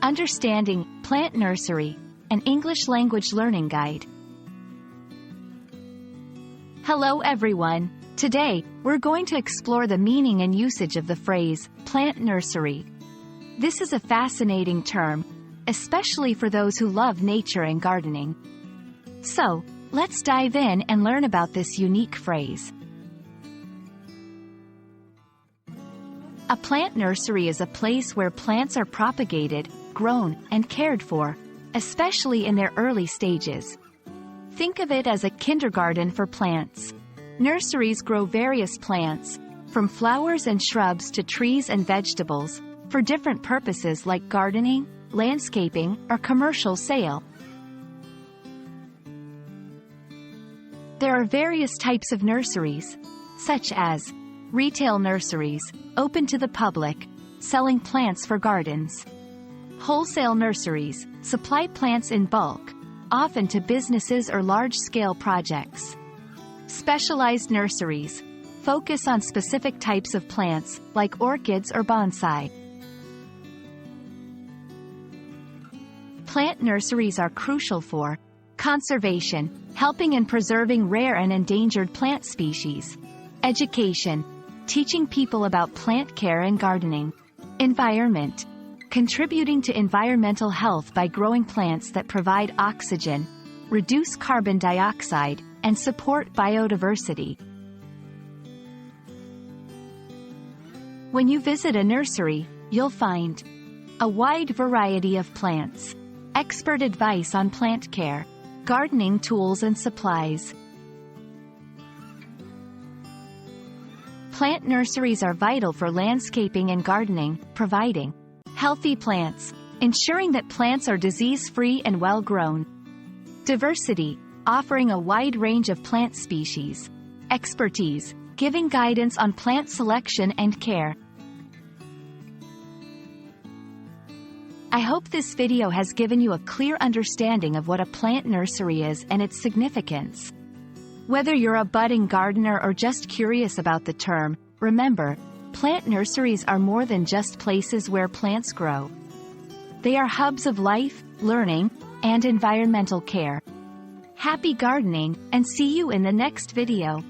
Understanding Plant Nursery, an English language learning guide. Hello everyone. Today, we're going to explore the meaning and usage of the phrase, plant nursery. This is a fascinating term, especially for those who love nature and gardening. So, let's dive in and learn about this unique phrase. A plant nursery is a place where plants are propagated, grown, and cared for, especially in their early stages. Think of it as a kindergarten for plants. Nurseries grow various plants, from flowers and shrubs to trees and vegetables, for different purposes like gardening, landscaping, or commercial sale. There are various types of nurseries, such as retail nurseries, open to the public, selling plants for gardens. Wholesale nurseries, supply plants in bulk, often to businesses or large-scale projects. Specialized nurseries, focus on specific types of plants, like orchids or bonsai. Plant nurseries are crucial for conservation, helping in preserving rare and endangered plant species. Education, teaching people about plant care and gardening. Environment, contributing to environmental health by growing plants that provide oxygen, reduce carbon dioxide, and support biodiversity. When you visit a nursery, you'll find a wide variety of plants, expert advice on plant care, gardening tools and supplies. Plant nurseries are vital for landscaping and gardening, providing healthy plants, ensuring that plants are disease-free and well-grown. Diversity, offering a wide range of plant species. Expertise, giving guidance on plant selection and care. I hope this video has given you a clear understanding of what a plant nursery is and its significance. Whether you're a budding gardener or just curious about the term, remember, plant nurseries are more than just places where plants grow. They are hubs of life, learning, and environmental care. Happy gardening, and see you in the next video.